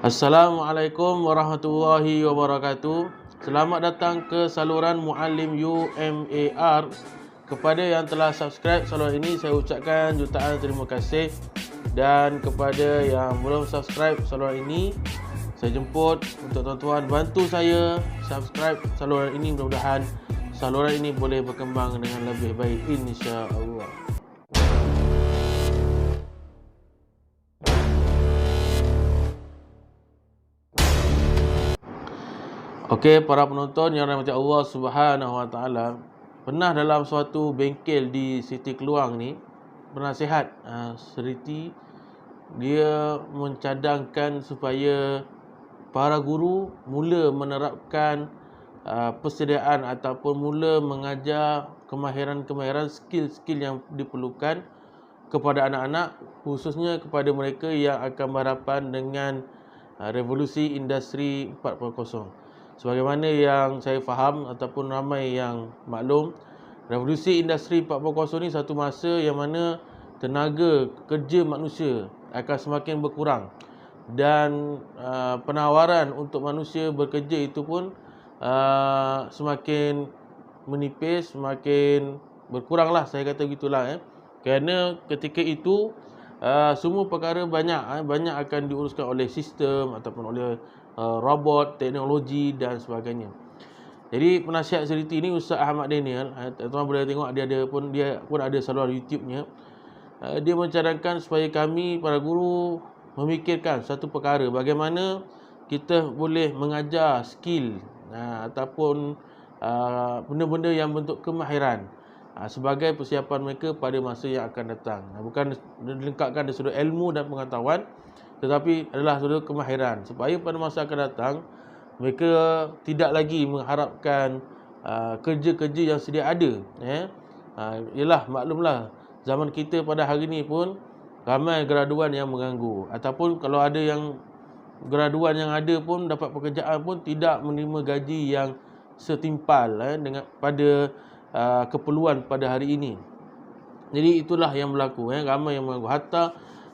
Assalamualaikum warahmatullahi wabarakatuh. Selamat datang ke saluran Muallim UMAR. Kepada yang telah subscribe saluran ini, saya ucapkan jutaan terima kasih. Dan kepada yang belum subscribe saluran ini, saya jemput untuk tuan-tuan bantu saya subscribe saluran ini. Mudah-mudahan saluran ini boleh berkembang dengan lebih baik, insya-Allah. Okey, para penonton yang dirahmati Allah Subhanahu Wa Taala, pernah dalam suatu bengkel di Siti Keluang ni, penasihat Seriti dia mencadangkan supaya para guru mula menerapkan persediaan ataupun mula mengajar kemahiran-kemahiran, skill-skill yang diperlukan kepada anak-anak, khususnya kepada mereka yang akan berhadapan dengan revolusi industri 4.0. Sebagaimana yang saya faham ataupun ramai yang maklum, revolusi industri 4.0 ni satu masa yang mana tenaga kerja manusia akan semakin berkurang dan penawaran untuk manusia bekerja itu pun semakin menipis, semakin berkuranglah, saya kata begitulah. Kerana ketika itu semua perkara banyak akan diuruskan oleh sistem ataupun oleh robot, teknologi dan sebagainya. Jadi penasihat Seriti ini, Ustaz Ahmad Daniel, tuan-tuan boleh tengok dia pun ada saluran YouTube-nya. Dia mencadangkan supaya kami para guru memikirkan satu perkara, bagaimana kita boleh mengajar skill ataupun benda-benda yang bentuk kemahiran sebagai persiapan mereka pada masa yang akan datang. Bukan dilengkapkan dari sudut ilmu dan pengetahuan, tetapi adalah sudut kemahiran, supaya pada masa akan datang mereka tidak lagi mengharapkan kerja-kerja yang sedia ada. Yalah, maklumlah zaman kita pada hari ni pun ramai graduan yang mengganggu, ataupun kalau ada yang graduan yang ada pun dapat pekerjaan pun tidak menerima gaji yang setimpal dengan pada keperluan pada hari ini. Jadi itulah yang berlaku, ramai yang mengganggu. Hatta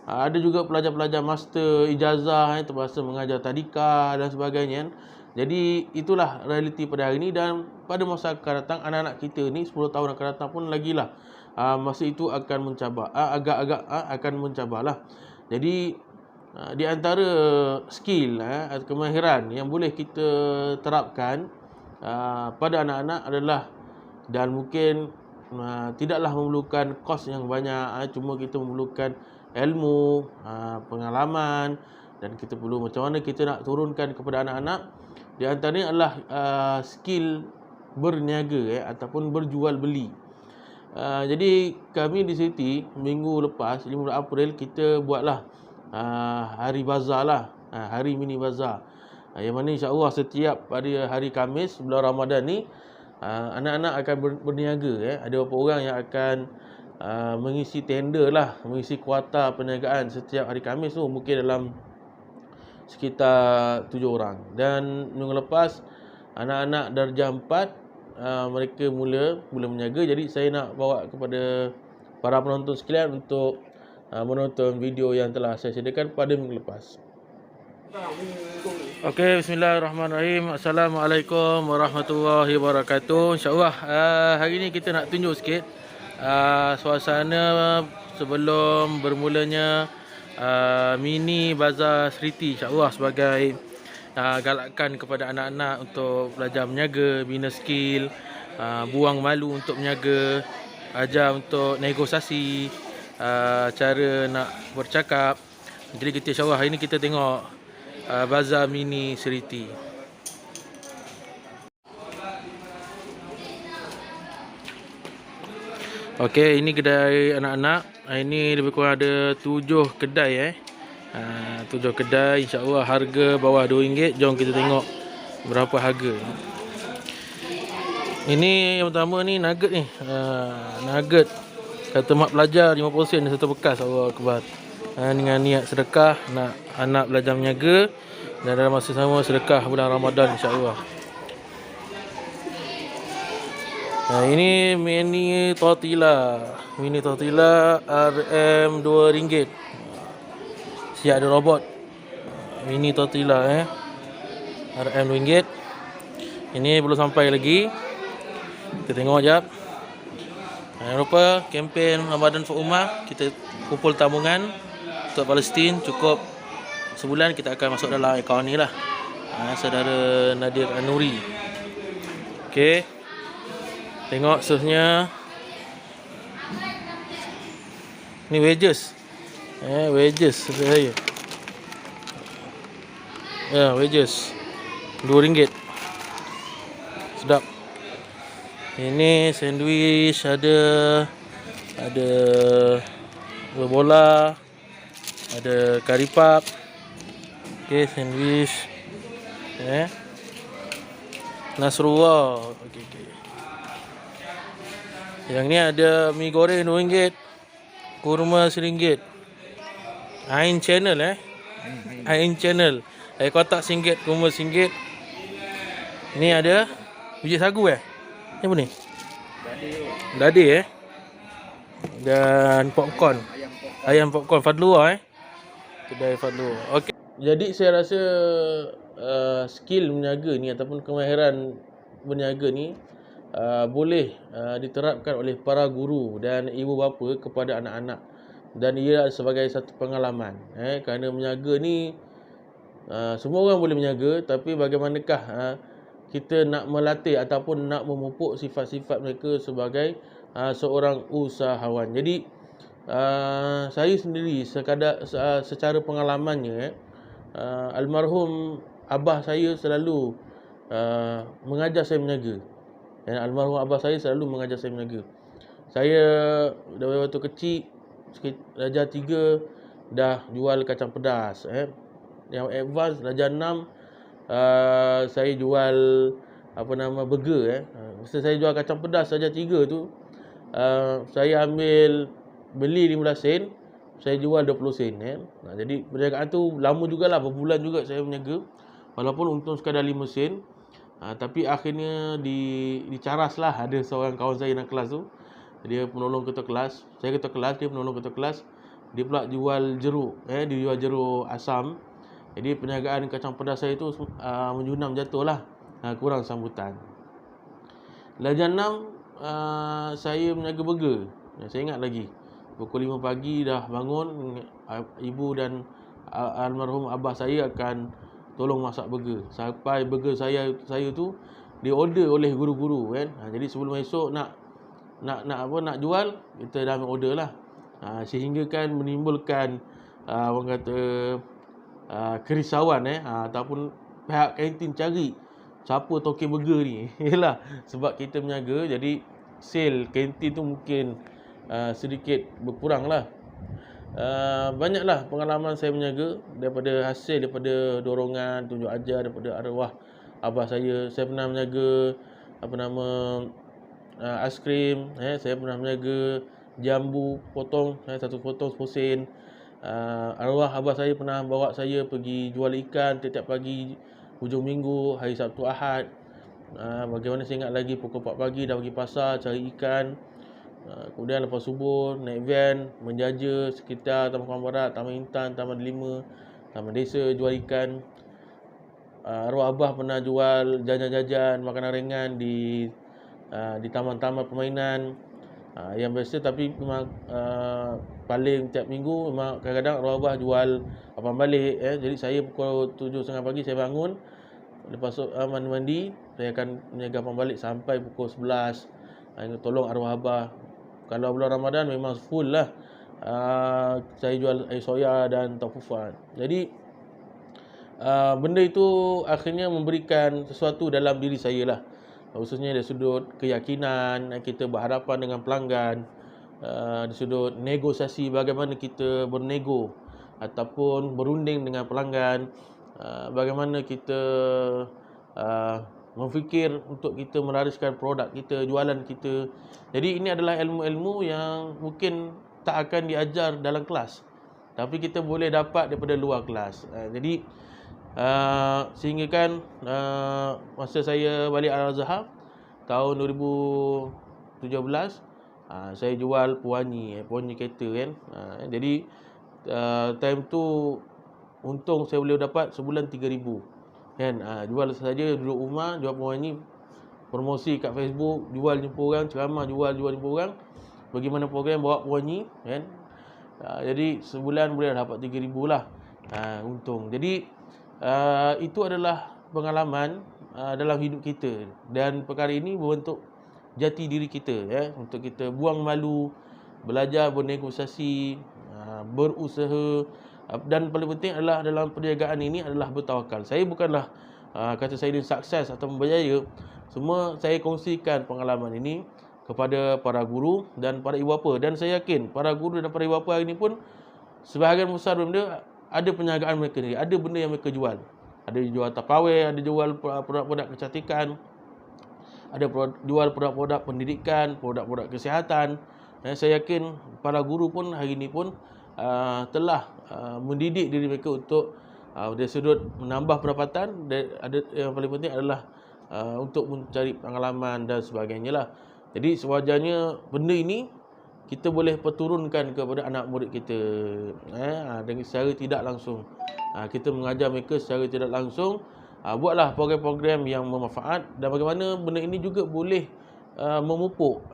ada juga pelajar-pelajar master ijazah terpaksa mengajar tadika dan sebagainya. Jadi itulah realiti pada hari ini, dan pada masa akan datang anak-anak kita ni 10 tahun akan datang pun lagilah masa itu akan mencabar, agak-agak akan mencabarlah. Jadi di antara skill kemahiran yang boleh kita terapkan pada anak-anak adalah, dan mungkin tidaklah memerlukan kos yang banyak, cuma kita memerlukan ilmu, pengalaman, dan kita perlu macam mana kita nak turunkan kepada anak-anak. Di antaranya adalah skill berniaga ataupun berjual beli. Jadi kami di Siti minggu lepas 15 April kita buatlah hari bazar lah, hari mini bazar, yang mana insya-Allah setiap pada hari Khamis bulan Ramadan ni anak-anak akan berniaga. Ada beberapa orang yang akan mengisi tender lah, mengisi kuota perniagaan setiap hari Khamis tu, mungkin dalam sekitar 7 orang. Dan minggu lepas anak-anak darjah 4 mereka mula berniaga. Jadi saya nak bawa kepada para penonton sekalian untuk menonton video yang telah saya sediakan pada minggu lepas. Okey, bismillahirrahmanirrahim. Assalamualaikum warahmatullahi wabarakatuh. InsyaAllah hari ni kita nak tunjuk sikit suasana sebelum bermulanya mini bazar Seriti, insyaAllah, sebagai galakan kepada anak-anak untuk belajar berniaga, bina skill, buang malu untuk berniaga, ajar untuk negosiasi, cara nak bercakap. Jadi kita insyaAllah hari ni kita tengok bazar mini Seriti. Okey, ini kedai anak-anak. Ini lebih kurang ada 7 kedai 7 kedai, insya-Allah harga bawah RM2. Jom kita tengok berapa harga. Ini yang pertama ni nugget ni. Nugget kata mak pelajar 50 sen satu bekas. Allah Akbar. Dengan niat sedekah nak anak belajar berniaga, dan dalam masa sama sedekah bulan Ramadan, insya-Allah. Ini mini tortilla RM2. Siap ada robot. Mini tortilla RM RM. Ini belum sampai lagi. Kita tengok jap. Jangan lupa kempen Ramadan for Ummah, kita kumpul tabungan untuk Palestin cukup sebulan, kita akan masuk dalam akaun ni lah. Saudara Nadir Anuri. Okey. Tengok seterusnya. Ni wages. Wages saya. Ya, wages. RM2. Sedap. Ini sandwich ada bola, ada kari pap. Okey, sandwich. Nasrullah. Okey. Yang ni ada mi goreng RM2, kurma RM1. Ain Channel Ain Channel. Air kotak RM1, kurma RM1. Ni ada biji sagu Ni apa ni? Dadi dan popcorn. Ayam popcorn Fadlua Kedai Fadlua. Okey. Jadi saya rasa skill berniaga ni ataupun kemahiran berniaga ni boleh diterapkan oleh para guru dan ibu bapa kepada anak-anak, dan ia sebagai satu pengalaman kerana berniaga ni semua orang boleh berniaga, tapi bagaimanakah kita nak melatih ataupun nak memupuk sifat-sifat mereka sebagai seorang usahawan. Jadi saya sendiri secara pengalamannya almarhum abah saya selalu mengajar saya berniaga. Almarhum abah saya selalu mengajar saya berniaga. Saya dari waktu kecil, darjah 3 dah jual kacang pedas. Yang advance darjah 6 saya jual burger. Masa saya jual kacang pedas darjah 3 tu, saya beli 15 sen, saya jual 20 sen. Jadi perniagaan tu lama jugalah, berbulan juga saya berniaga. Walaupun untung sekadar 5 sen. Tapi akhirnya dicaras lah. Ada seorang kawan saya dalam kelas tu, dia penolong ketua kelas. Saya ketua kelas, dia penolong ketua kelas. Dia pula jual jeruk. Dia jual jeruk asam. Jadi perniagaan kacang pedas saya tu menjunam jatuh lah. Kurang sambutan. Darjah 6 saya berniaga burger. Saya ingat lagi, pukul 5 pagi dah bangun, ibu dan almarhum abah saya akan tolong masak burger. Sampai burger saya tu diorder oleh guru-guru Jadi sebelum esok nak jual, kita dah ambil order lah. Sehingga kan menimbulkan orang kata kerisauan ataupun pihak kantin cari siapa token burger ni. Yalah, sebab kita berniaga, jadi sale kantin tu mungkin sedikit berkurang lah. Banyaklah pengalaman saya berniaga daripada dorongan, tunjuk ajar daripada arwah abah saya. Saya pernah berniaga aiskrim, saya pernah berniaga jambu potong, satu potong 10 sen. Arwah abah saya pernah bawa saya pergi jual ikan setiap pagi, hujung minggu, hari Sabtu Ahad. Bagaimana saya ingat lagi, pukul 4 pagi dah pergi pasar cari ikan. Kemudian lepas subuh naik van menjaja sekitar Taman Kemang Barat, Taman Intan, Taman Delima, Taman Desa jual ikan. Arwah abah pernah jual jajan-jajan makanan ringan di taman-taman permainan. Yang biasa, tapi memang paling tiap minggu memang kadang-kadang arwah abah jual abang balik. Jadi saya pukul 7.30 pagi saya bangun, lepas mandi, saya akan menjaga abang balik sampai pukul 11. Tolong arwah abah. Kalau bulan Ramadan memang full lah. Saya jual air soya dan taufufan. Jadi benda itu akhirnya memberikan sesuatu dalam diri saya lah, khususnya dari sudut keyakinan, kita berhadapan dengan pelanggan, dari sudut negosiasi, bagaimana kita bernego ataupun berunding dengan pelanggan, bagaimana kita memfikir untuk kita melariskan produk kita, jualan kita. Jadi ini adalah ilmu-ilmu yang mungkin tak akan diajar dalam kelas, tapi kita boleh dapat daripada luar kelas. Jadi sehingga kan masa saya balik Al-Azhar tahun 2017, saya jual pewangi kereta kan. Jadi time tu untung saya boleh dapat sebulan 3,000 kan. Jual saja, duduk rumah, jual pewangi, promosi kat Facebook, jual jumpa orang, ceramah, jual jumpa orang, bagaimana program bawa pewangi kan. Jadi sebulan boleh dapat 3,000 lah untung. Jadi itu adalah pengalaman dalam hidup kita, dan perkara ini berbentuk jati diri kita untuk kita buang malu, belajar bernegosiasi, berusaha, dan paling penting adalah dalam perniagaan ini adalah bertawakal. Saya bukanlah kata saya ini sukses atau berjaya, semua saya kongsikan pengalaman ini kepada para guru dan para ibu bapa, dan saya yakin para guru dan para ibu bapa hari ini pun sebahagian besar benda ada perniagaan mereka ni, ada benda yang mereka jual. Ada jual tapawai, ada jual produk-produk kecantikan, ada jual produk-produk pendidikan, produk-produk kesihatan. Saya yakin para guru pun hari ini pun telah mendidik diri mereka untuk dari sudut menambah pendapatan, dan ada yang paling penting adalah untuk mencari pengalaman dan sebagainya lah. Jadi sewajarnya benda ini kita boleh perturunkan kepada anak murid kita dengan secara tidak langsung. Kita mengajar mereka secara tidak langsung. Buatlah program-program yang bermanfaat, dan bagaimana benda ini juga boleh memupuk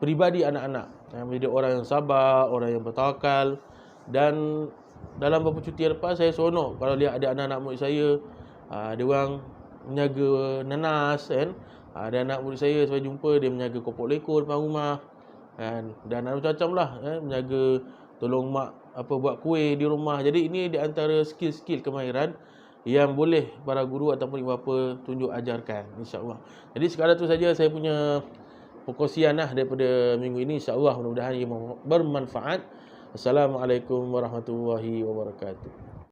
peribadi anak-anak menjadi orang yang sabar, orang yang bertawakal. Dan dalam beberapa cuti lepas saya seronok kalau lihat ada anak-anak murid saya, dia orang menjaga nanas kan. Ada anak murid saya jumpa dia menjaga kopok leko depan rumah kan, dan macam-macam lah menjaga, tolong mak buat kuih di rumah. Jadi ini di antara skill-skill kemahiran yang boleh para guru ataupun ibu bapa tunjuk ajarkan, insya-Allah. Jadi sekadar tu saja saya punya perkongsian daripada minggu ini, insya-Allah mudah-mudahan ia bermanfaat. Assalamualaikum warahmatullahi wabarakatuh.